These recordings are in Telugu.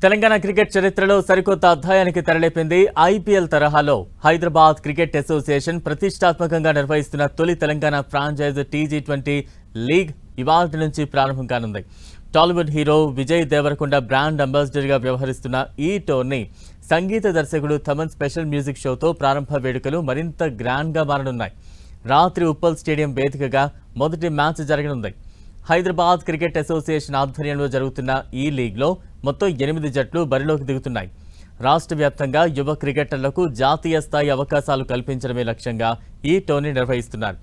తెలంగాణ క్రికెట్ చరిత్రలో సరికొత్త అధ్యాయానికి తెరలేపింది. ఐపీఎల్ తరహాలో హైదరాబాద్ క్రికెట్ అసోసియేషన్ ప్రతిష్టాత్మకంగా నిర్వహిస్తున్న తొలి తెలంగాణ ఫ్రాంచైజ్ టీ20 లీగ్ ఇవాల్టి నుంచి ప్రారంభం కానుంది. టాలీవుడ్ హీరో విజయ్ దేవరకొండ బ్రాండ్ అంబాసిడర్గా వ్యవహరిస్తున్న ఈ టోర్నీ సంగీత దర్శకుడు థమన్ స్పెషల్ మ్యూజిక్ షోతో ప్రారంభ వేడుకలు మరింత గ్రాండ్గా మారనున్నాయి. రాత్రి ఉప్పల్ స్టేడియం వేదికగా మొదటి మ్యాచ్ జరగనుంది. హైదరాబాద్ క్రికెట్ అసోసియేషన్ ఆధ్వర్యంలో జరుగుతున్న ఈ లీగ్లో మొత్తం 8 జట్లు బరిలోకి దిగుతున్నాయి. రాష్ట్ర వ్యాప్తంగా యువ క్రికెటర్లకు జాతీయ స్థాయి అవకాశాలు కల్పించడమే లక్ష్యంగా ఈ టోర్నీ నిర్వహిస్తున్నారు.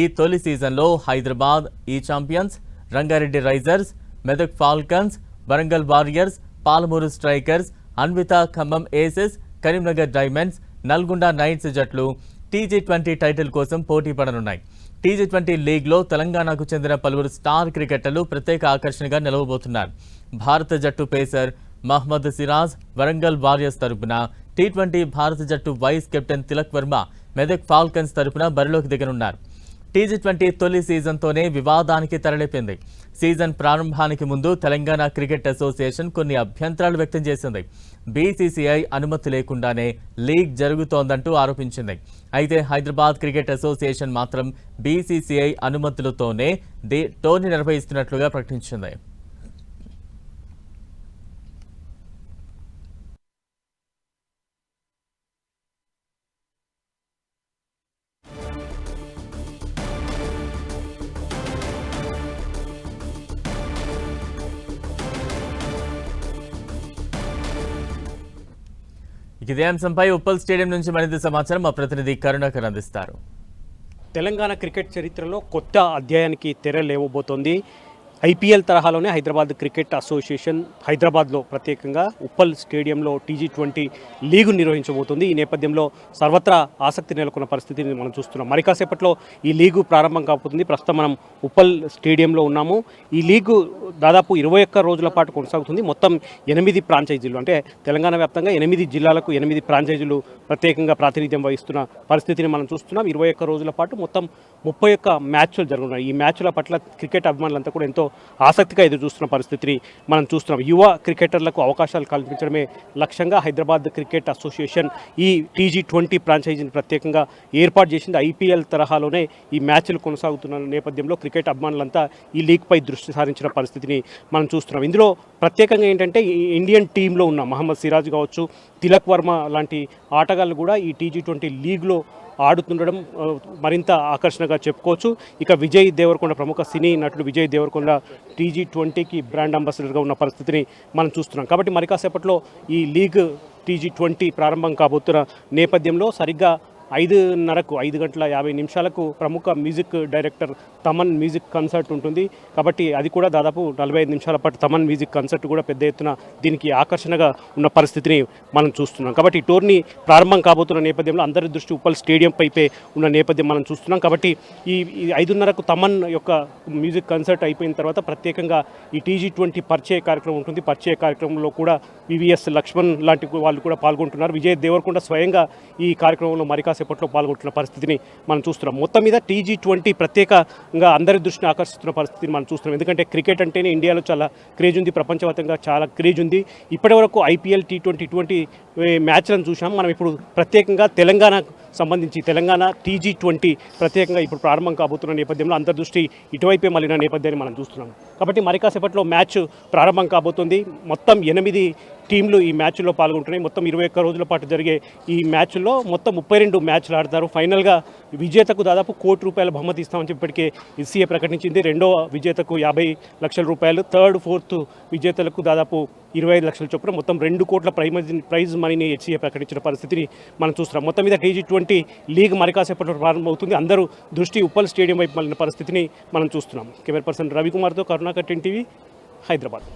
ఈ తొలి సీజన్లో హైదరాబాద్ ఈ champions, Rangareddy risers, Medak falcons, Warangal warriors, Palamuru strikers, Anvitha Khammam aces, Karimnagar diamonds, Nalgonda knights జట్లు టీ20 టైటిల్ కోసం పోటీ పడనున్నాయి. టీ20 లీగ్లో తెలంగాణకు చెందిన పలువురు స్టార్ క్రికెటర్లు ప్రత్యేక ఆకర్షణగా నిలవబోతున్నారు. భారత జట్టు పేసర్ మహ్మద్ సిరాజ్ వరంగల్ వారియర్స్ తరపున, టీ20 భారత జట్టు vice captain Tilak Varma Medak falcons తరపున బరిలోకి దిగనున్నారు. టీ20 తొలి సీజన్తోనే వివాదానికి తెరలేపింది. సీజన్ ప్రారంభానికి ముందు తెలంగాణ క్రికెట్ అసోసియేషన్ కొన్ని అభ్యంతరాలు వ్యక్తం చేసింది. బీసీసీఐ అనుమతి లేకుండానే లీగ్ జరుగుతోందంటూ ఆరోపించింది. అయితే హైదరాబాద్ క్రికెట్ అసోసియేషన్ మాత్రం బీసీసీఐ అనుమతులతోనే టోర్నీ నిర్వహిస్తున్నట్లుగా ప్రకటించింది. ఇదే అంశంపై ఉప్పల్ స్టేడియం నుంచి మరింత సమాచారం మా ప్రతినిధి కరుణాకర్ అందిస్తారు. తెలంగాణ క్రికెట్ చరిత్రలో కొత్త అధ్యాయానికి తెర లేవబోతోంది. ఐపీఎల్ తరహాలోనే హైదరాబాద్ క్రికెట్ అసోసియేషన్ హైదరాబాద్లో ప్రత్యేకంగా ఉప్పల్ స్టేడియంలో టీ20 లీగు నిర్వహించబోతుంది. ఈ నేపథ్యంలో సర్వత్రా ఆసక్తి నెలకొన్న పరిస్థితిని మనం చూస్తున్నాం. మరి కాసేపట్లో ఈ లీగు ప్రారంభం కాబోతుంది. ప్రస్తుతం మనం ఉప్పల్ స్టేడియంలో ఉన్నాము. ఈ లీగు దాదాపు 21 రోజుల పాటు కొనసాగుతుంది. మొత్తం 8 ఫ్రాంచైజీలు, అంటే తెలంగాణ వ్యాప్తంగా 8 జిల్లాలకు 8 ఫ్రాంచైజీలు ప్రత్యేకంగా ప్రాతినిధ్యం వహిస్తున్న పరిస్థితిని మనం చూస్తున్నాం. 21 రోజుల పాటు మొత్తం 31 మ్యాచ్లు జరుగుతున్నాయి. ఈ మ్యాచ్ల పట్ల క్రికెట్ అభిమానులంతా కూడా ఎంతో ఆసక్తిగా ఎదురు చూస్తున్న పరిస్థితిని మనం చూస్తున్నాం. యువ క్రికెటర్లకు అవకాశాలు కల్పించడమే లక్ష్యంగా హైదరాబాద్ క్రికెట్ అసోసియేషన్ ఈ టీ20 ఫ్రాంచైజీని ప్రత్యేకంగా ఏర్పాటు చేసింది. ఐపీఎల్ తరహాలోనే ఈ మ్యాచ్లు కొనసాగుతున్న నేపథ్యంలో క్రికెట్ అభిమానులంతా ఈ లీగ్పై దృష్టి సారించిన పరిస్థితిని మనం చూస్తున్నాం. ఇందులో ప్రత్యేకంగా ఏంటంటే ఇండియన్ టీంలో ఉన్న మహమ్మద్ సిరాజ్ కావచ్చు, తిలక్ వర్మ లాంటి ఆటగాళ్ళు కూడా ఈ టీ20 లీగ్లో ఆడుతుండడం మరింత ఆకర్షణగా చెప్పుకోవచ్చు. ఇక విజయ్ దేవరకొండ, ప్రముఖ సినీ నటుడు విజయ్ దేవరకొండ టీ20కి బ్రాండ్ అంబాసిడర్గా ఉన్న పరిస్థితిని మనం చూస్తున్నాం. కాబట్టి మరి కాసేపట్లో ఈ లీగ్ టీ20 ప్రారంభం కాబోతున్న నేపథ్యంలో సరిగ్గా 5 గంటల 50 నిమిషాలకు ప్రముఖ music director Thaman music concert ఉంటుంది. కాబట్టి అది కూడా దాదాపు 45 నిమిషాల పాటు తమన్ మ్యూజిక్ కన్సర్ట్ కూడా పెద్ద ఎత్తున దీనికి ఆకర్షణగా ఉన్న పరిస్థితిని మనం చూస్తున్నాం. కాబట్టి ఈ టోర్నీ ప్రారంభం కాబోతున్న నేపథ్యంలో అందరి దృష్టి ఉప్పల్ స్టేడియం పైపే ఉన్న నేపథ్యం మనం చూస్తున్నాం. కాబట్టి ఈ 5:30కు తమన్ యొక్క మ్యూజిక్ కన్సర్ట్ అయిపోయిన తర్వాత ప్రత్యేకంగా ఈ టీ20 పరిచయ కార్యక్రమం ఉంటుంది. పరిచయ కార్యక్రమంలో కూడా వివిఎస్ లక్ష్మణ్ లాంటి వాళ్ళు కూడా పాల్గొంటున్నారు. విజయ్ దేవరకొండ స్వయంగా ఈ కార్యక్రమంలో మరి కాసేపట్లో పాల్గొంటున్న పరిస్థితిని మనం చూస్తున్నాం. మొత్తం మీద టీ20 ప్రత్యేకంగా అందరి దృష్టిని ఆకర్షిస్తున్న పరిస్థితిని మనం చూస్తున్నాం. ఎందుకంటే క్రికెట్ అంటేనే ఇండియాలో చాలా క్రేజ్ ఉంది, ప్రపంచవ్యాప్తంగా చాలా క్రేజ్ ఉంది. ఇప్పటివరకు ఐపీఎల్ టీ20 ఇటువంటి మ్యాచ్లను చూసాం. మనం ఇప్పుడు ప్రత్యేకంగా తెలంగాణకు సంబంధించి తెలంగాణ టీ20 ప్రత్యేకంగా ఇప్పుడు ప్రారంభం కాబోతున్న నేపథ్యంలో అందరి దృష్టి ఇటువైపే మళ్ళిన నేపథ్యాన్ని మనం చూస్తున్నాం. కాబట్టి మరి కాసేపట్లో మ్యాచ్ ప్రారంభం కాబోతుంది. మొత్తం 8 టీంలు ఈ మ్యాచ్లో పాల్గొంటున్నాయి. మొత్తం 21 రోజుల పాటు జరిగే ఈ మ్యాచ్లో మొత్తం 32 మ్యాచ్లు ఆడతారు. ఫైనల్గా విజేతకు దాదాపు ₹1 కోటి బహుమతి ఇస్తామని ఇప్పటికే ఈసీఏ ప్రకటించింది. రెండో విజేతకు ₹50 లక్షలు, థర్డ్ ఫోర్త్ విజేతలకు దాదాపు 25 లక్షల చొప్పున మొత్తం ₹2 కోట్ల ప్రైజ్ మనీని హెచ్సీఏ ప్రకటించిన పరిస్థితిని మనం చూస్తున్నాం. మొత్తం మీద టీ20 లీగ్ మరి కాసేపట్లో ప్రారంభమవుతుంది. అందరూ దృష్టి ఉప్పల్ స్టేడియం వైపు మళ్ళిన పరిస్థితిని మనం చూస్తున్నాం. కెమెరా పర్సన్ రవికుమార్తో కరుణాకర్, 10 టీవీ, హైదరాబాద్.